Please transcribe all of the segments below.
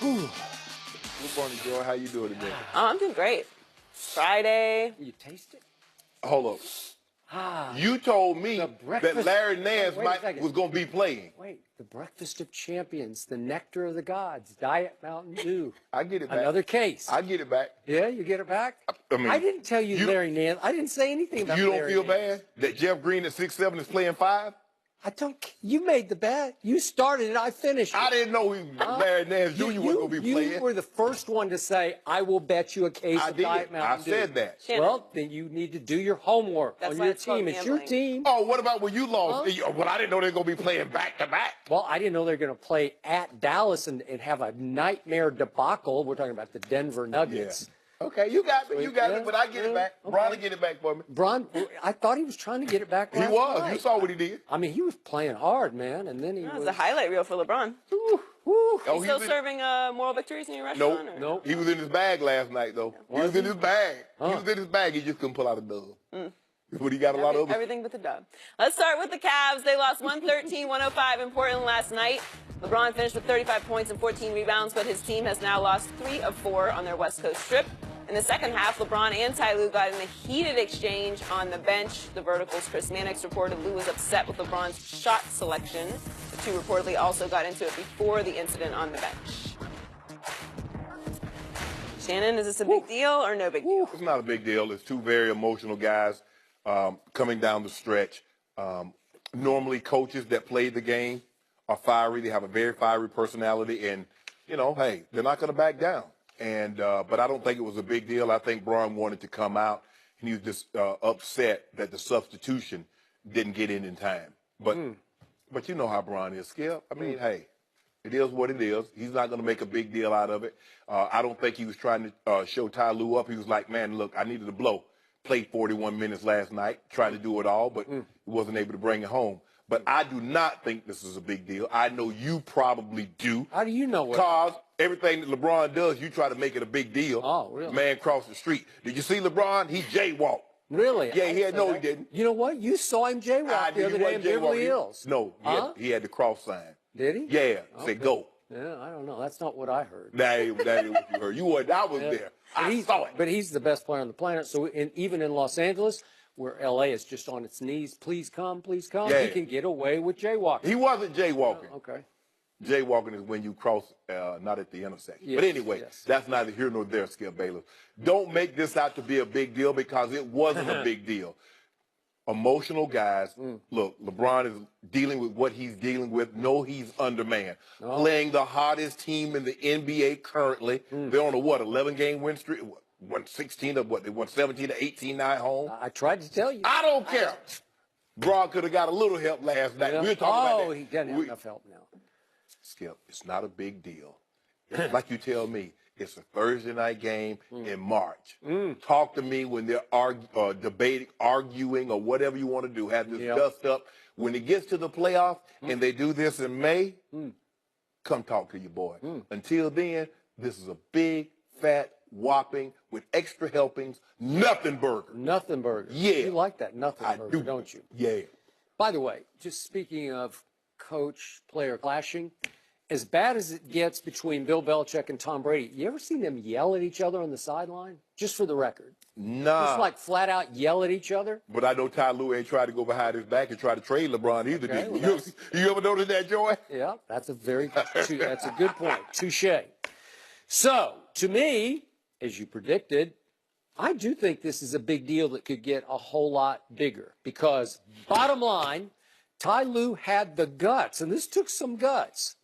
Good morning, Joy. How you doing today? I'm doing great. Friday. You taste it? Hold up. You told me that Larry Nance was going to be playing. Wait, the Breakfast of Champions, the nectar of the gods, Diet Mountain Dew. I get it back. Another case. I get it back. Yeah, you get it back? I mean, I didn't tell you Larry Nance. I didn't say anything about Larry Nance. You don't feel bad that Jeff Green at 6'7" is playing 5? I don't. You made the bet. You started it. I finished it. I didn't know Larry Nance Jr. was going to be playing. You were the first one to say, I will bet you a case of Diet Mountain Dew. I said that. Well, then you need to do your homework on your team. It's your team. Oh, what about when you lost? Well, I didn't know they were going to be playing back-to-back. Well, I didn't know they were going to play at Dallas and have a nightmare debacle. We're talking about the Denver Nuggets. Yeah. Okay, you got me, but I get it back. Okay. Bron will get it back for me. Bron, I thought he was trying to get it back last night. You saw what he did. I mean, he was playing hard, man, and then he was a highlight reel for LeBron. He's still serving moral victories in your restaurant? Nope. He was in his bag last night, though. He was in his bag. He was in his bag. He just couldn't pull out a dub. But he got a lot of everything but the dub. Let's start with the Cavs. They lost 113-105 in Portland last night. LeBron finished with 35 points and 14 rebounds, but his team has now lost 3 of 4 on their West Coast trip. In the second half, LeBron and Ty Lue got in a heated exchange on the bench. The Vertical's Chris Mannix reported Lue was upset with LeBron's shot selection. The two reportedly also got into it before the incident on the bench. Shannon, is this a big deal or no big deal? It's not a big deal. It's two very emotional guys coming down the stretch. Normally, coaches that play the game are fiery. They have a very fiery personality, and, you know, hey, they're not going to back down. And but I don't think it was a big deal. I think Bron wanted to come out, and he was just upset that the substitution didn't get in time. But you know how Bron is, Skip. I mean, hey, it is what it is. He's not going to make a big deal out of it. I don't think he was trying to show Ty Lue up. He was like, man, look, I needed to blow. Played 41 minutes last night, tried to do it all, but he wasn't able to bring it home. But I do not think this is a big deal. I know you probably do. How do you know what? Because everything that LeBron does, you try to make it a big deal. Oh, really? Man crossed the street. Did you see LeBron? He jaywalked. Really? Yeah, he didn't. You know what? You saw him jaywalk the other day in Beverly Hills. No, he had the cross sign. Did he? Yeah, said go. Yeah, I don't know. That's not what I heard. That ain't what you heard. I was there. I saw it. But he's the best player on the planet. So even in Los Angeles, where L.A. is just on its knees, please come, he can get away with jaywalking. He wasn't jaywalking. Okay. Jaywalking is when you cross, not at the intersection. Yes, but anyway, that's neither here nor there, Skip Bayless. Don't make this out to be a big deal because it wasn't a big deal. Emotional guys, look, LeBron is dealing with what he's dealing with. No, he's undermanned. Playing the hottest team in the NBA currently. They're on a, 11-game win streak? Won 16 of what? They won 17 to 18 now at home. I tried to tell you. I don't care. Bron could have got a little help last night. We were talking about that. He doesn't have enough help now. Skip, it's not a big deal. Like you tell me, it's a Thursday night game in March. Talk to me when they're debating, arguing, or whatever you want to do. Have this dust up. When it gets to the playoffs and they do this in May, come talk to your boy. Until then, this is a big, fat, whopping, with extra helpings, nothing burger. Nothing burger. Yeah. You like that nothing burger, don't you? Yeah. By the way, just speaking of coach-player clashing, as bad as it gets between Bill Belichick and Tom Brady, you ever seen them yell at each other on the sideline? Just for the record. Nah. Just like flat out yell at each other? But I know Ty Lue ain't tried to go behind his back and try to trade LeBron either, did you ever notice that, Joy? Yeah, that's a good point. Touche. So, to me, as you predicted, I do think this is a big deal that could get a whole lot bigger because, bottom line, Ty Lue had the guts, and this took some guts,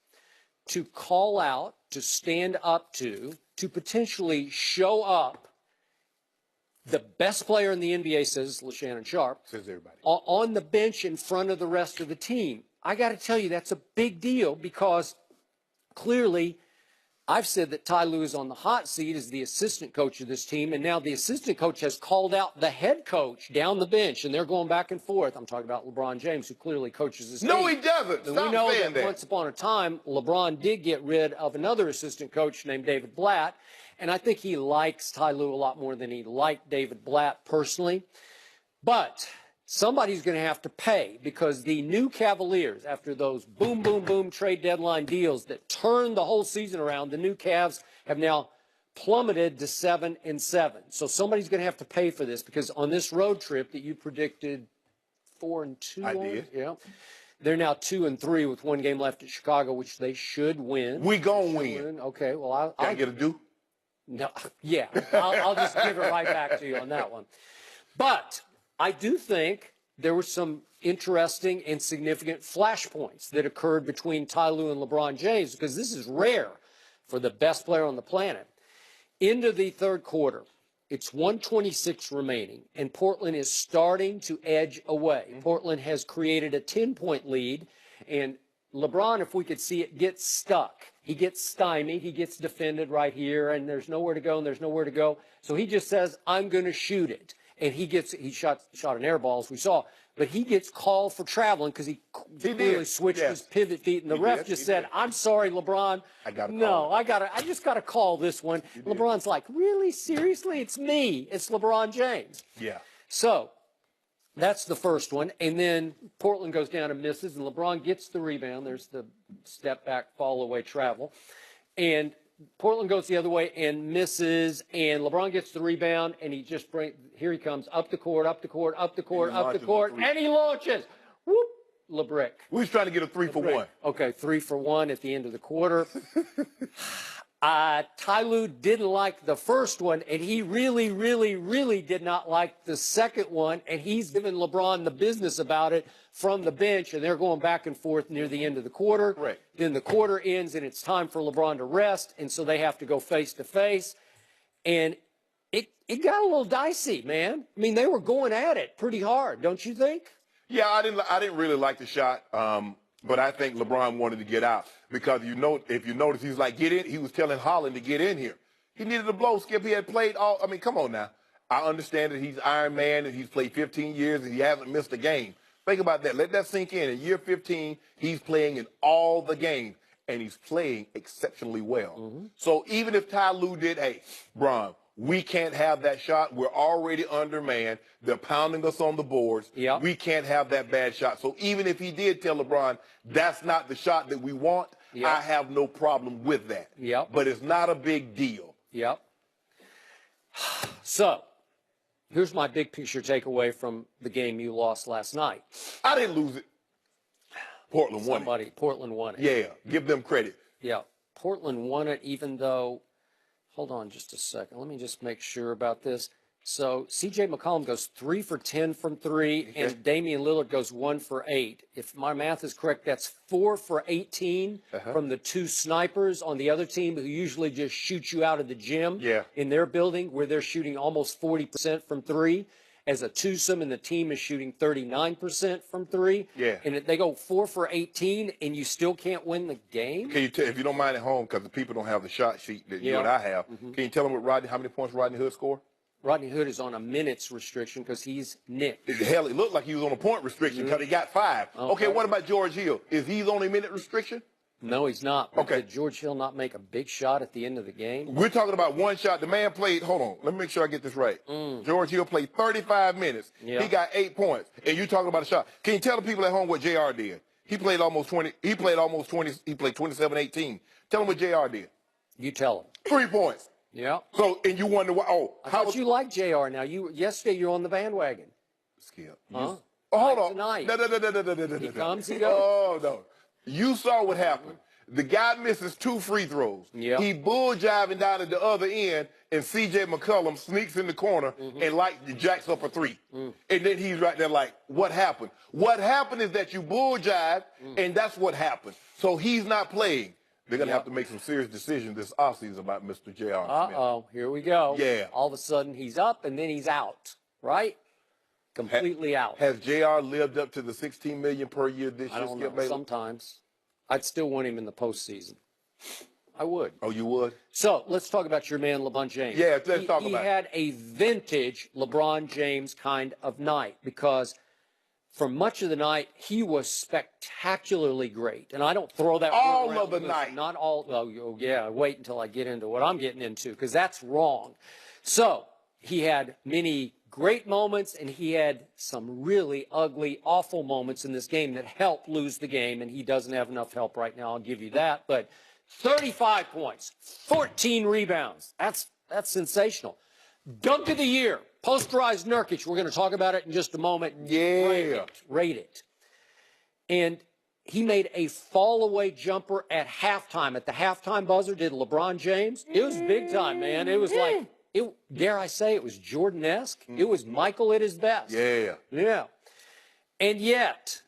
to call out, to stand up to potentially show up the best player in the NBA, says Shannon Sharp, says everybody, on the bench in front of the rest of the team. I got to tell you, that's a big deal because clearly I've said that Ty Lue is on the hot seat as the assistant coach of this team, and now the assistant coach has called out the head coach down the bench, and they're going back and forth. I'm talking about LeBron James, who clearly coaches this team. No, he doesn't. And we know that once upon a time, LeBron did get rid of another assistant coach named David Blatt, and I think he likes Ty Lue a lot more than he liked David Blatt personally. But somebody's going to have to pay because the new Cavaliers, after those boom, boom, boom trade deadline deals that turned the whole season around, the new Cavs have now plummeted to 7-7. So somebody's going to have to pay for this because on this road trip that you predicted 4-2 I on, did. yeah, they're now 2-3 with one game left at Chicago, which they should win. We gonna win. Okay, well, Can I I'll get a do? no, yeah, I'll just give it right back to you on that one. But I do think there were some interesting and significant flashpoints that occurred between Ty Lue and LeBron James because this is rare for the best player on the planet. Into the third quarter, it's 1:26 remaining, and Portland is starting to edge away. Portland has created a 10-point lead, and LeBron, if we could see it, gets stuck. He gets stymied. He gets defended right here, and there's nowhere to go, and there's nowhere to go. So he just says, I'm going to shoot it. And he shot an air ball, as we saw. But he gets called for traveling because he clearly switched his pivot feet, and the ref just said, I'm sorry, LeBron. I just got to call this one. LeBron's like, really? Seriously? It's me. It's LeBron James. Yeah. So that's the first one. And then Portland goes down and misses, and LeBron gets the rebound. There's the step back, fall away, travel. And Portland goes the other way and misses, and LeBron gets the rebound, and he just here he comes, up the court, and he launches. Whoop, LeBrick. We was trying to get a 3 for 1. Okay, 3 for 1 at the end of the quarter. Ty Lue didn't like the first one, and he really, really, really did not like the second one, and he's given LeBron the business about it from the bench, and they're going back and forth near the end of the quarter. Correct. Then the quarter ends, and it's time for LeBron to rest, and so they have to go face-to-face, and it got a little dicey, man. I mean, they were going at it pretty hard, don't you think? Yeah, I didn't really like the shot, but I think LeBron wanted to get out because if you notice, he's like, get in. He was telling Holland to get in here. He needed a blow, Skip. He had played I mean, come on now. I understand that he's Iron Man and he's played 15 years and he hasn't missed a game. Think about that. Let that sink in. In year 15, he's playing in all the games, and he's playing exceptionally well. Mm-hmm. So even if Ty Lue did, hey, Bron, we can't have that shot. We're already undermanned. They're pounding us on the boards. Yep. We can't have that bad shot. So even if he did tell LeBron, that's not the shot that we want, yep, I have no problem with that. Yep. But it's not a big deal. Yep. So here's my big picture takeaway from the game you lost last night. I didn't lose it. Portland won it. Portland won it. Yeah, give them credit. Yeah, Portland won it even though, hold on just a second. Let me just make sure about this. So C.J. McCollum goes 3 for 10 from 3, and Damian Lillard goes 1 for 8. If my math is correct, that's 4 for 18 from the two snipers on the other team who usually just shoot you out of the gym in their building, where they're shooting almost 40% from 3 as a twosome, and the team is shooting 39% from 3. Yeah. And they go 4 for 18, and you still can't win the game? Can you if you don't mind at home, because the people don't have the shot sheet that you and I have, can you tell them how many points Rodney Hood scored? Rodney Hood is on a minutes restriction because he's nicked. Hell, it looked like he was on a point restriction because he got 5. Okay, what about George Hill? Is he on a minute restriction? No, he's not. But okay. Did George Hill not make a big shot at the end of the game? We're talking about one shot. The man played, hold on, let me make sure I get this right. George Hill played 35 minutes. He got 8 points. And you're talking about a shot. Can you tell the people at home what JR did? He played almost 20. He played 27-18. Tell them what JR did. You tell him. 3 points. Yeah. So, and you wonder why, I thought you like JR now. Yesterday you're on the bandwagon. Skip. Huh? Hold on. Tonight. No. He comes, he goes. Oh, no. You saw what happened. The guy misses 2 free throws. Yep. He bull jiving down at the other end, and C.J. McCollum sneaks in the corner and jacks up a 3. And then he's right there like, what happened? What happened is that you bull jive, and that's what happened. So he's not playing. They're going to have to make some serious decisions this offseason about Mr. J.R. Uh-oh, here we go. Yeah. All of a sudden he's up, and then he's out, right? Completely out. Has J.R. lived up to the $16 million per year this year? I don't know. Sometimes. I'd still want him in the postseason. I would. Oh, you would? So let's talk about your man, LeBron James. Yeah, let's talk about it. He had a vintage LeBron James kind of night because for much of the night, he was spectacularly great. And I don't throw that all word around of the because night. Not all. Oh, yeah, wait until I get into what I'm getting into because that's wrong. So he had many great moments, and he had some really ugly, awful moments in this game that helped lose the game, and he doesn't have enough help right now, I'll give you that. But 35 points, 14 rebounds. That's sensational. sensational. Dunk of the year, posterized Nurkic. We're going to talk about it in just a moment. Yeah. Rate it. And he made a fall-away jumper at halftime. At the halftime buzzer, did LeBron James. It was big time, man. It was like, dare I say, it was Jordan-esque. It was Michael at his best. Yeah. Yeah. And yet,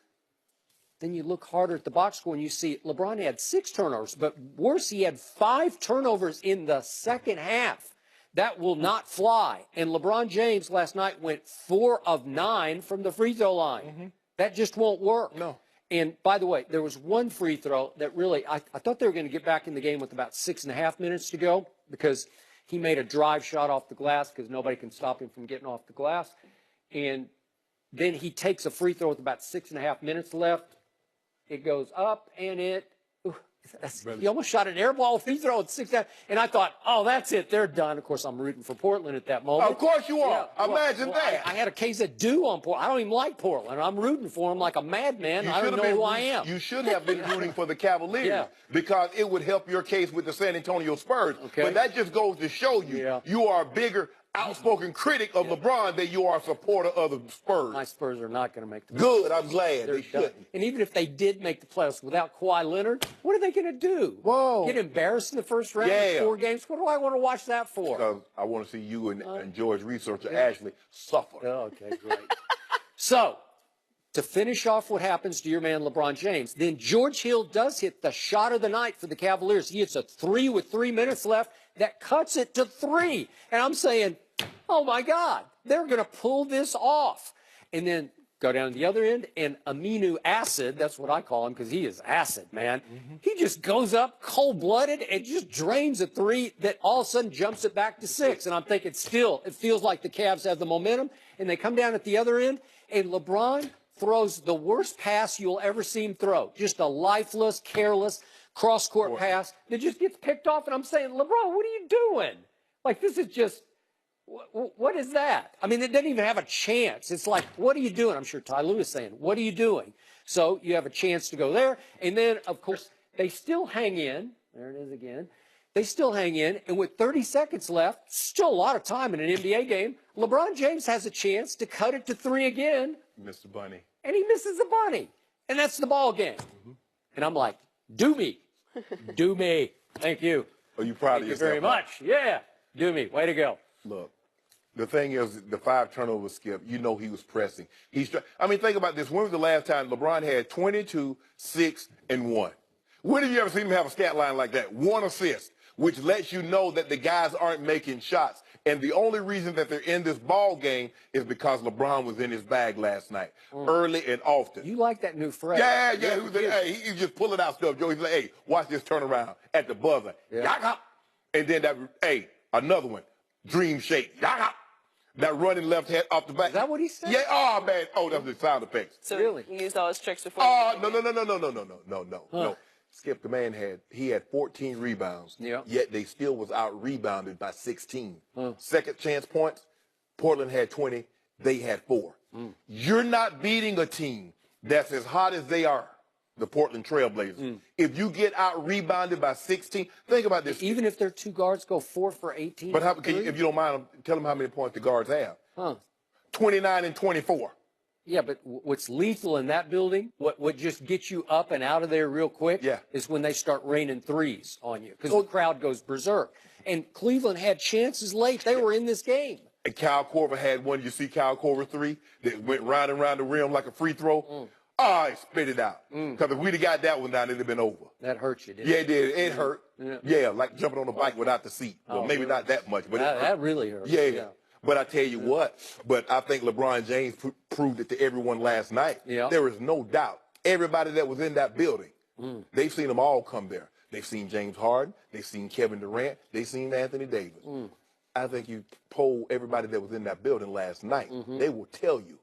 then you look harder at the box score and you see LeBron had 6 turnovers, but worse, he had 5 turnovers in the second half. That will not fly. And LeBron James last night went 4 of 9 from the free throw line. That just won't work. No. And by the way, there was one free throw that really, I thought they were going to get back in the game with about 6.5 minutes to go because he made a drive shot off the glass because nobody can stop him from getting off the glass. And then he takes a free throw with about 6.5 minutes left. It goes up and he almost shot an air ball free throw at 6.5. And I thought, oh, that's it. They're done. Of course, I'm rooting for Portland at that moment. Of course you are. Yeah, Imagine that. I had a case of dew on Portland. I don't even like Portland. I'm rooting for them like a madman. I don't know who I am. You should have been rooting for the Cavaliers Yeah. because it would help your case with the San Antonio Spurs. Okay. But that just goes to show you you are a bigger outspoken critic of LeBron than you are a supporter of the Spurs. My Spurs are not going to make the playoffs. Good. I'm glad They're they done. shouldn't. And even if they did make the playoffs without Kawhi Leonard, what are they going to do? Whoa. Get embarrassed in the first round Yeah. of 4 games? What do I want to watch that for? Because I want to see you and George researcher Ashley suffer. Oh, okay, great. So, to finish off what happens to your man LeBron James, then George Hill does hit the shot of the night for the Cavaliers. He hits a 3 with 3 minutes left that cuts it to 3. And I'm saying, oh my God, they're going to pull this off. And then go down to the other end, and Aminu Acid, that's what I call him because he is acid, man. He just goes up cold-blooded and just drains a 3 that all of a sudden jumps it back to 6. And I'm thinking it feels like the Cavs have the momentum, and they come down at the other end, and LeBron throws the worst pass you'll ever see him throw. Just a lifeless, careless, cross-court pass that just gets picked off. And I'm saying, LeBron, what are you doing? Like, this is just... What is that? I mean, it doesn't even have a chance. It's like, what are you doing? I'm sure Ty Lue is saying, what are you doing? So you have a chance to go there. And then, of course, they still hang in. There it is again. They still hang in. And with 30 seconds left, still a lot of time in an NBA game, LeBron James has a chance to cut it to 3 again. Mr. Bunny. And he misses the bunny. And that's the ball game. And I'm like, do me. Do me. Thank you. Are you proud of Thank you yourself? very much. Yeah. Do me. Way to go. Look, the thing is, the 5 turnover skip, you know he was pressing. I mean, think about this. When was the last time LeBron had 22, 6, and 1? When have you ever seen him have a stat line like that? 1 assist, which lets you know that the guys aren't making shots. And the only reason that they're in this ball game is because LeBron was in his bag last night, early and often. You like that new phrase. Yeah. Hey, he just pulling out stuff, Joe. He's like, hey, watch this turnaround at the buzzer. Yeah. And then another one. Dream shake. That running left hand off the back. Is that what he said? Yeah. Oh, man. Oh, that's the sound effects. So Really? he used all his tricks before. Oh, no. Skip, the man had 14 rebounds. Yeah. Yet they still was out-rebounded by 16. Second chance points, Portland had 20. They had 4. You're not beating a team that's as hot as they are, the Portland Trailblazers. If you get out-rebounded by 16, think about this. Even if their 2 guards go 4 for 18. But if you don't mind, tell them how many points the guards have. 29 and 24. Yeah, but what's lethal in that building, what just gets you up and out of there real quick, is when they start raining 3s on you because the crowd goes berserk. And Cleveland had chances late. They were in this game. And Kyle Korver had one. You see Kyle Korver 3 that went round and round the rim like a free throw. He spit it out. Because if we'd have got that one down, it'd have been over. That hurt you, didn't it? Yeah, it did. It hurt. Yeah. Like jumping on a bike without the seat. Well, maybe not that much, but that really hurt. Yeah. But I tell you what, I think LeBron James proved it to everyone last night. Yeah. There is no doubt. Everybody that was in that building, they've seen them all come there. They've seen James Harden. They've seen Kevin Durant. They've seen Anthony Davis. I think you poll everybody that was in that building last night. They will tell you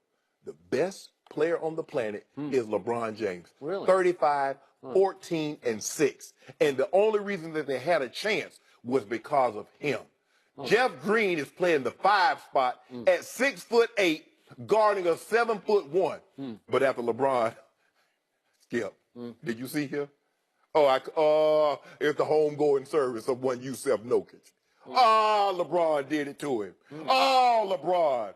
the best player on the planet is LeBron James. Really? 35, 14, and 6. And the only reason that they had a chance was because of him. Jeff Green is playing the 5 spot at 6'8", guarding a 7'1". But after LeBron, Skip, did you see here? It's the homegoing service of one Yusef Nurkic. LeBron did it to him. LeBron.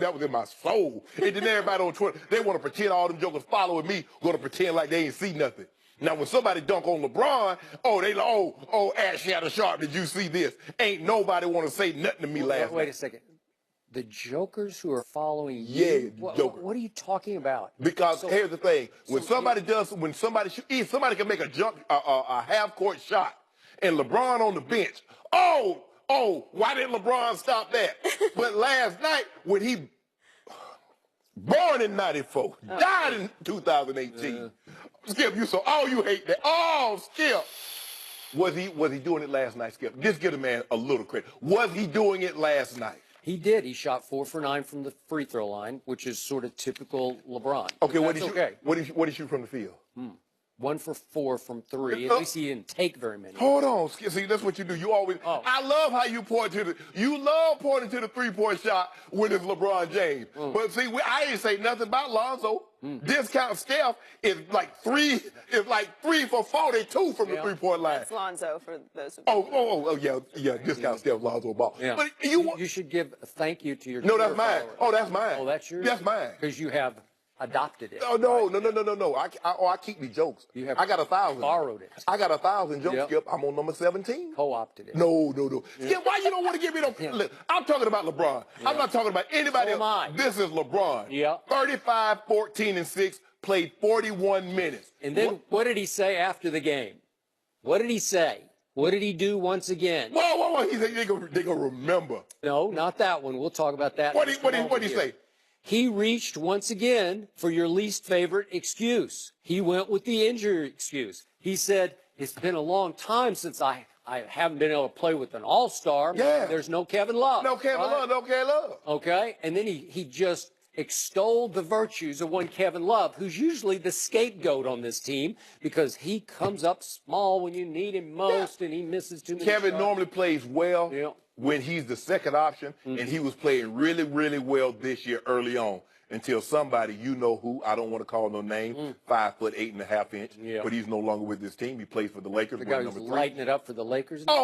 That was in my soul. And then everybody on Twitter, they want to pretend all them jokers following me, going to pretend like they ain't see nothing. Now, when somebody dunk on LeBron, they like, Ash Shadow Sharp, did you see this? Ain't nobody want to say nothing to me last night. Wait a second. The jokers who are following you, what are you talking about? Because here's the thing: when somebody can make a half-court shot, and LeBron on the bench, why didn't LeBron stop that? But last night, when he born in '94, died in 2018, Skip, you hate that. Skip. Was he doing it last night, Skip? Just give the man a little credit. Was he doing it last night? He did. He shot 4 for 9 from the free throw line, which is sort of typical LeBron. Okay, what did he shoot from the field? 1 for 4 from 3. At least he didn't take very many. Hold on, Skip. See, that's what you do. You always. I love how you pointing to the 3-point shot when it's LeBron James. But see, I didn't say nothing about Lonzo. Discount Steph is like 3 for 42 from the 3-point line. That's Lonzo for those who Yeah. Discount Steph, Lonzo ball. Yeah. But you should give a thank you to your. No, that's mine. followers. Oh, that's mine. Oh, that's yours. That's mine. Because you have adopted it. Oh no! I keep me jokes. I got 1,000. Borrowed it. I got 1,000 jokes. Skip. I'm on number 17. Co-opted it. No. Skip, why you don't want to give me no? Look, I'm talking about LeBron. I'm not talking about anybody So else. This is LeBron. Yeah. 35, 14, and 6. Played 41 minutes. And then what did he say after the game? What did he say? What did he do once again? Whoa. He said they gonna remember. No, not that one. We'll talk about that. What did he say? He reached once again for your least favorite excuse. He went with the injury excuse. He said, it's been a long time since I haven't been able to play with an all-star. Yeah. There's no Kevin Love. No Kevin Love. Okay? And then he just extolled the virtues of one Kevin Love, who's usually the scapegoat on this team because he comes up small when you need him most and he misses too many Kevin shots. normally plays well when he's the second option, and he was playing really, really well this year early on until somebody, who, I don't want to call no name, 5 foot 8.5 inch, but he's no longer with this team. He plays for the Lakers. The guy who's lighting it up for the Lakers. I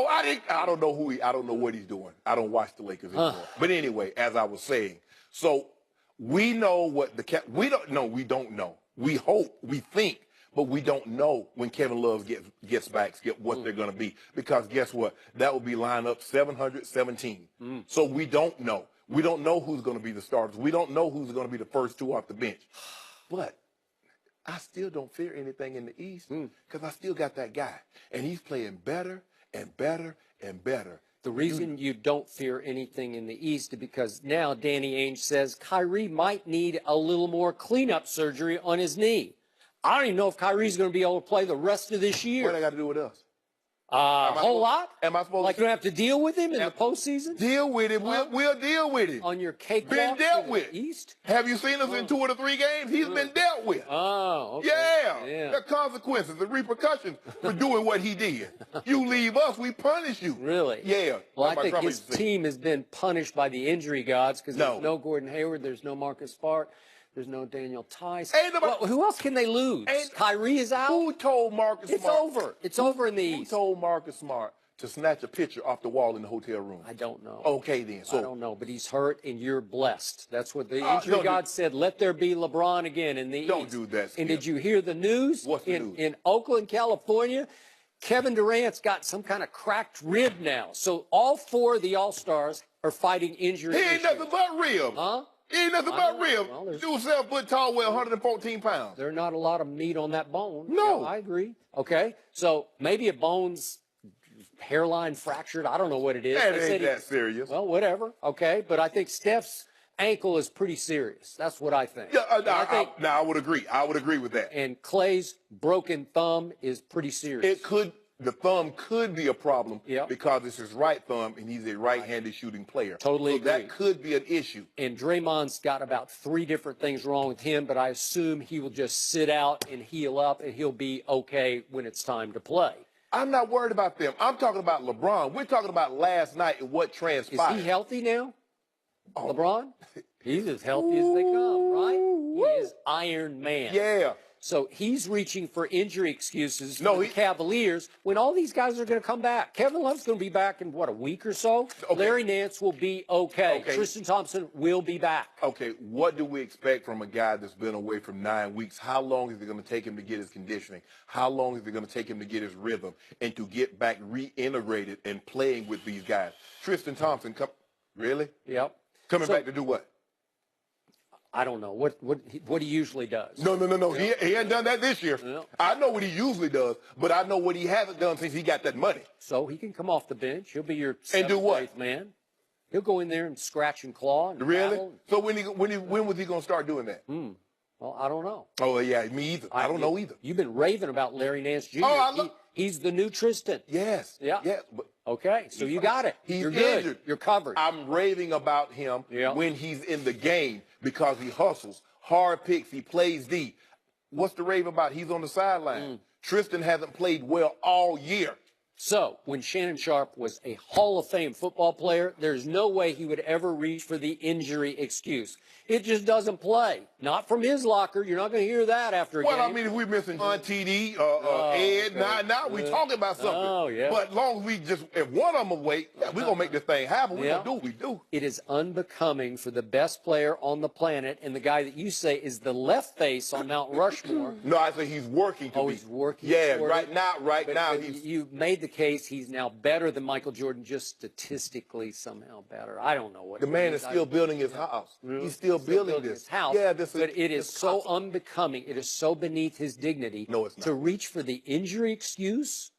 don't know I don't know what he's doing. I don't watch the Lakers anymore. But anyway, as I was saying, so we know what we don't know. We hope, we think, but we don't know when Kevin Love gets back, Skip, what they're going to be. Because guess what? That will be lineup 717. So we don't know. We don't know who's going to be the starters. We don't know who's going to be the first 2 off the bench. But I still don't fear anything in the East because I still got that guy. And he's playing better and better and better. The reason you don't fear anything in the East is because now Danny Ainge says Kyrie might need a little more cleanup surgery on his knee. I don't even know if Kyrie's going to be able to play the rest of this year. What do I got to do with us? A whole lot? Am I supposed like you don't have to deal with him in the postseason? Deal with him. We'll deal with him. On your cakewalk been dealt with. East? Have you seen us in 2 or 3 games? He's been dealt with. Oh, okay. Yeah. There are consequences and repercussions for doing what he did. You leave us, we punish you. Really? Yeah. Well, I think his team has been punished by the injury gods because there's no Gordon Hayward, there's no Marcus Smart. There's no Daniel Tice. Who else can they lose? Kyrie is out. Who told Marcus Smart? It's over. It's over in the East. Who told Marcus Smart to snatch a picture off the wall in the hotel room? I don't know. Okay, then. So I don't know, but he's hurt and you're blessed. That's what the injury God said. Let there be LeBron again in the East. Don't do that, Skip. And did you hear the news? What's the news? In Oakland, California, Kevin Durant's got some kind of cracked rib now. So all 4 of the All-Stars are fighting injury. He ain't nothing but ribs. Huh? He ain't nothing but ribs. Well, Dude 7 foot tall, weigh 114 pounds. There's not a lot of meat on that bone. No. Yeah, I agree. Okay. So maybe a bone's hairline fractured. I don't know what it is. That ain't that serious. Well, whatever. Okay. But I think Steph's ankle is pretty serious. That's what I think. Yeah, I would agree. I would agree with that. And Clay's broken thumb is pretty serious. The thumb could be a problem because it's his right thumb and he's a right-handed shooting player. Totally agree. That could be an issue. And Draymond's got about 3 different things wrong with him, but I assume he will just sit out and heal up and he'll be okay when it's time to play. I'm not worried about them. I'm talking about LeBron. We're talking about last night and what Is transpired. he healthy now? LeBron? He's as healthy as they come, right? He is Iron Man. Yeah. So he's reaching for injury excuses No, for the Cavaliers when all these guys are going to come back. Kevin Love's going to be back in, what, a week or so? Okay. Larry Nance will be okay. Tristan Thompson will be back. Okay, what do we expect from a guy that's been away from 9 weeks? How long is it going to take him to get his conditioning? How long is it going to take him to get his rhythm and to get back reintegrated and playing with these guys? Tristan Thompson, really? Yep. Coming back to do what? I don't know what he usually does. No. He hasn't done that this year. No. I know what he usually does, but I know what he hasn't done since he got that money. So he can come off the bench. He'll be your And do what? 7th, 8th man. He'll go in there and scratch and claw and Really? battle. So when was he going to start doing that? Well, I don't know. Oh, yeah, me either. I don't know either. You've been raving about Larry Nance Jr. Oh, He's the new Tristan. Yes. Yeah. Yes. But Okay, so you got it. he's You're good. injured. You're covered. I'm raving about him when he's in the game because he hustles, hard picks, he plays D. What's the rave about? He's on the sideline. Tristan hasn't played well all year. So, when Shannon Sharp was a Hall of Fame football player, there's no way he would ever reach for the injury excuse. It just doesn't play. Not from his locker. You're not going to hear that after a game. Well, I mean, if we're missing on TD, Ed, now we talking about something. Oh, yeah. But as long as we if one of them awake, we're going to make this thing happen. We're going to do what we do. It is unbecoming for the best player on the planet and the guy that you say is the left face on Mount Rushmore. No, I say he's working to be. He's working. Yeah, toward right it. now, But he's. you made the case he's now better than Michael Jordan, just statistically somehow better. I don't know what The man is still building his house. He's still building this his house. Yeah, but it is so unbecoming. It is so beneath his dignity. No, it's not. To reach for the injury excuse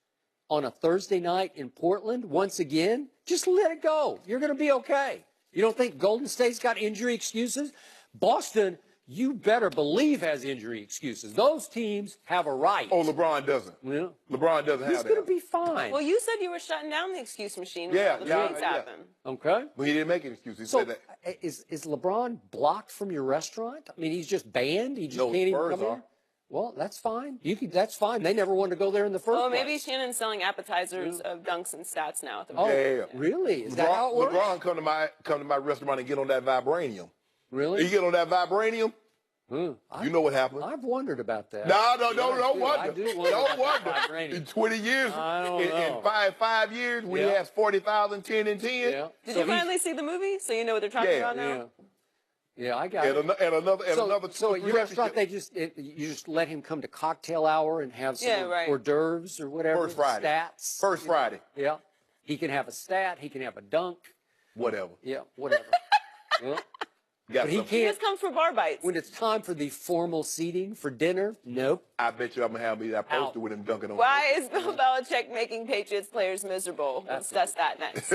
on a Thursday night in Portland once again. Just let it go. You're going to be okay. You don't think Golden State's got injury excuses? Boston, you better believe, has injury excuses. Those teams have a right. Oh, LeBron doesn't. Yeah. LeBron doesn't He's have going that. to be fine. Well, you said you were shutting down the excuse machine when Yeah, all the yeah, trades yeah. happen. Okay. But he didn't make an excuse. He So said that. is LeBron blocked from your restaurant? I mean, he's just banned. He just No, can't even Spurs come in. are. Well, that's fine. That's fine. They never wanted to go there in the first Oh, place. maybe Shannon's selling appetizers of dunks and stats now at the Oh, Yeah. really? Is that how it works? LeBron come to my restaurant and get on that vibranium. Really? You get on that vibranium, you know what happened. I've wondered about that. No, Yeah, don't wonder. I do wonder Don't about wonder. vibranium. In 20 years, I don't in know. five years, when he Yeah. has 40,000, 10 and 10. Yeah. Did So you he's- finally see the movie? So you know what they're talking Yeah, about now? Yeah, I got it. And another So at your restaurant, championship. you just let him come to cocktail hour and have some hors d'oeuvres or whatever. First Friday. Stats. First Friday. Yeah. He can have a stat. He can have a dunk. Whatever. Yeah, whatever. Yeah. Got But he something. He can't. just comes for bar bites. When it's time for the formal seating for dinner, nope. I bet you I'm going to have me that poster Out. with him dunking on Why is Bill Belichick making Patriots players miserable? We'll discuss that next.